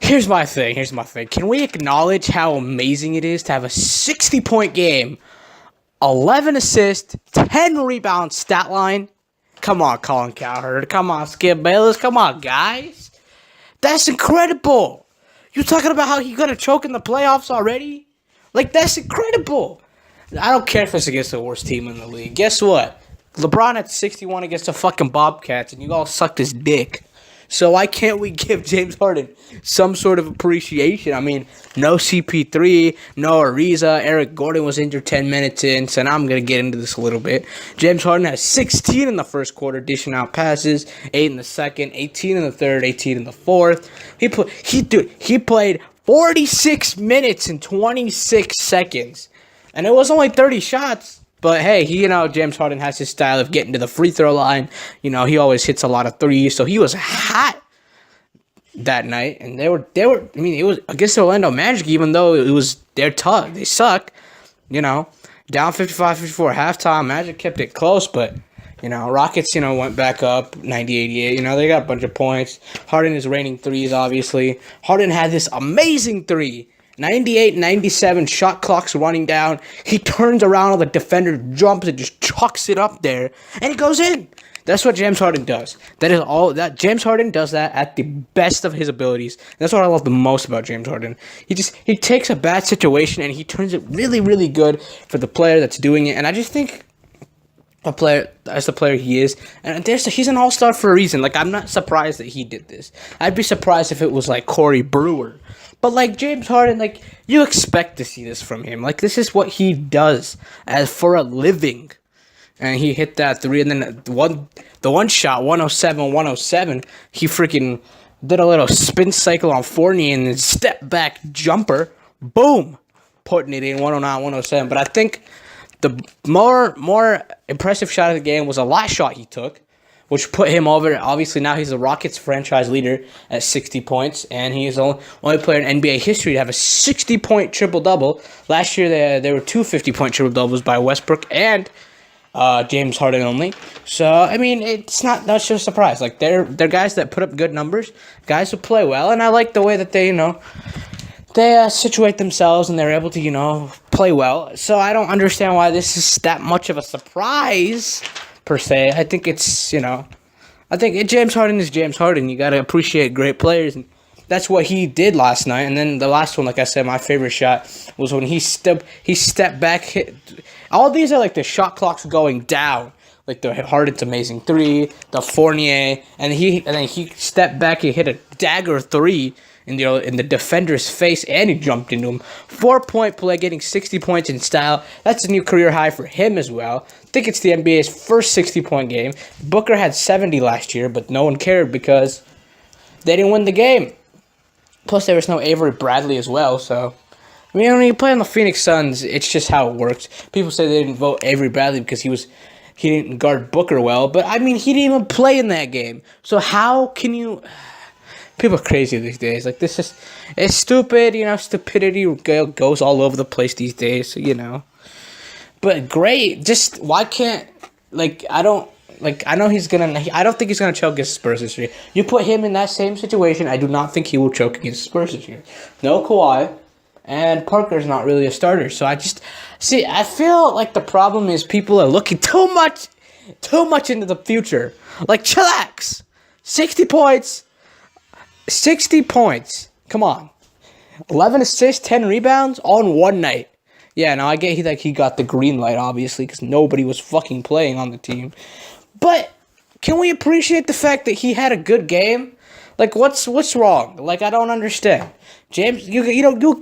Here's my thing. Can we acknowledge how amazing it is to have a 60-point game, 11 assists, 10 rebounds stat line? Come on, Colin Cowherd. Come on, Skip Bayless. Come on, guys. That's incredible. You talking about how he gonna choke in the playoffs already? Like, that's incredible. I don't care if it's against the worst team in the league. Guess what? LeBron had 61 against the fucking Bobcats, and you all sucked his dick. So why can't we give James Harden some sort of appreciation? I mean, no CP3, no Ariza. Eric Gordon was injured 10 minutes in, so now I'm going to get into this a little bit. James Harden has 16 in the first quarter, dishing out passes, 8 in the second, 18 in the third, 18 in the fourth. He played 46 minutes and 26 seconds, and it was only 30 shots. But hey, James Harden has his style of getting to the free throw line. He always hits a lot of threes, so he was hot that night. And they were. I mean, it was against the Orlando Magic, even though they're tough. They suck. Down 55-54 halftime. Magic kept it close, but Rockets, went back up 90-88. They got a bunch of points. Harden is raining threes, obviously. Harden had this amazing three. 98-97, shot clock's running down. He turns around on the defender, jumps, and just chucks it up there, and it goes in. That's what James Harden does. That is all that James Harden does that at the best of his abilities. That's what I love the most about James Harden. He takes a bad situation and he turns it really, really good for the player that's doing it. And I just think the player he is, and he's an all-star for a reason. Like, I'm not surprised that he did this. I'd be surprised if it was like Corey Brewer. But, like, James Harden, like, you expect to see this from him. Like, this is what he does as for a living. And he hit that three, and then the one shot, 107, he freaking did a little spin cycle on Fournier and then step back jumper. Boom! Putting it in 109, 107. But I think the more impressive shot of the game was a last shot he took, which put him over. Obviously, now he's the Rockets franchise leader at 60 points, and he's the only player in NBA history to have a 60-point triple-double. Last year, there were two 50-point triple-doubles by Westbrook and James Harden only. So, I mean, it's not just a surprise. Like, they're guys that put up good numbers, guys who play well, and I like the way that they situate themselves and they're able to, play well. So I don't understand why this is that much of a surprise, per se. I think it's, James Harden is James Harden. You got to appreciate great players, and that's what he did last night. And then the last one, like I said, my favorite shot was when he stepped back, hit. All these are like the shot clocks going down, like the Harden's amazing three, the Fournier, and then he stepped back, he hit a dagger three in the defender's face, and he jumped into him. 4-point play, getting 60 points in style. That's a new career high for him as well. I think it's the NBA's first 60-point game. Booker had 70 last year, but no one cared because they didn't win the game. Plus, there was no Avery Bradley as well, so I mean, when you play on the Phoenix Suns, it's just how it works. People say they didn't vote Avery Bradley because he didn't guard Booker well, but I mean, he didn't even play in that game. So how can you? People are crazy these days. Like, it's stupid. Stupidity goes all over the place these days. But great. Just why can't I know I don't think he's gonna choke against Spurs this year. You put him in that same situation, I do not think he will choke against Spurs this year. No Kawhi. And Parker's not really a starter. So I feel like the problem is people are looking too much into the future. Like, chillax. 60 points. Come on. 11 assists, 10 rebounds on one night. Yeah, now I get he got the green light, obviously, because nobody was fucking playing on the team. But can we appreciate the fact that he had a good game? Like, what's wrong? Like, I don't understand. James, you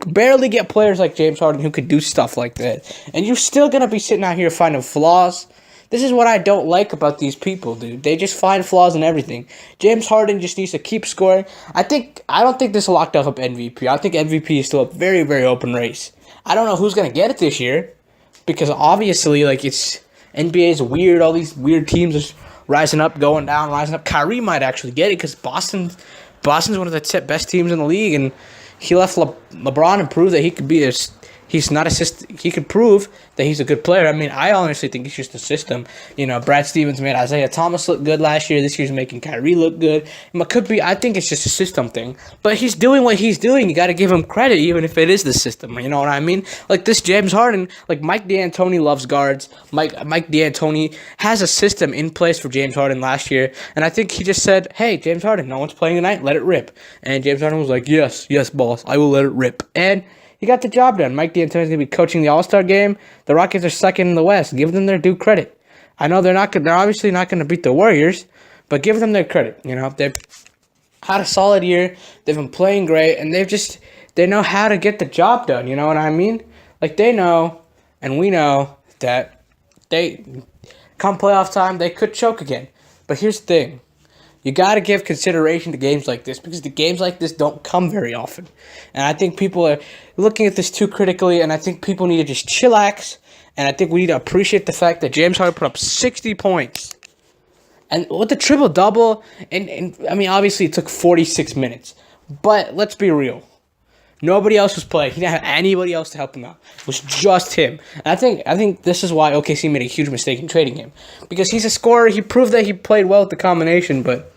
barely get players like James Harden who could do stuff like that. And you're still going to be sitting out here finding flaws. This is what I don't like about these people, dude. They just find flaws in everything. James Harden just needs to keep scoring. I don't think this locked up MVP. I think MVP is still a very, very open race. I don't know who's going to get it this year. Because obviously, it's NBA is weird. All these weird teams are rising up, going down, rising up. Kyrie might actually get it because Boston's one of the best teams in the league, and he left LeBron and proved that he he's not a system. He could prove that he's a good player. I mean, I honestly think it's just a system. Brad Stevens made Isaiah Thomas look good last year. This year's making Kyrie look good. It could be. I think it's just a system thing. But he's doing what he's doing. You got to give him credit, even if it is the system. You know what I mean? Like this James Harden, like Mike D'Antoni loves guards. Mike D'Antoni has a system in place for James Harden last year, and I think he just said, "Hey, James Harden, no one's playing tonight. Let it rip." And James Harden was like, "Yes, boss, I will let it rip." And he got the job done. Mike D'Antoni's going to be coaching the All-Star game. The Rockets are second in the West. Give them their due credit. I know they're obviously not going to beat the Warriors, but give them their credit. They've had a solid year. They've been playing great, and they know how to get the job done. You know what I mean? Like they know, and we know that they come playoff time, they could choke again. But here's the thing. You got to give consideration to games like this because the games like this don't come very often. And I think people are looking at this too critically, and I think people need to just chillax, and I think we need to appreciate the fact that James Harden put up 60 points. And with the triple-double, and I mean, obviously it took 46 minutes. But let's be real. Nobody else was playing. He didn't have anybody else to help him out. It was just him. And I think this is why OKC made a huge mistake in trading him. Because he's a scorer. He proved that he played well with the combination, but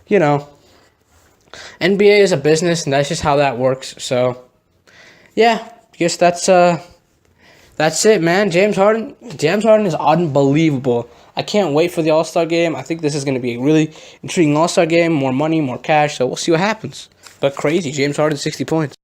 NBA is a business, and that's just how that works. So, yeah, I guess that's it, man. James Harden is unbelievable. I can't wait for the All-Star game. I think this is going to be a really intriguing All-Star game. More money, more cash. So we'll see what happens. But crazy, James Harden, 60 points.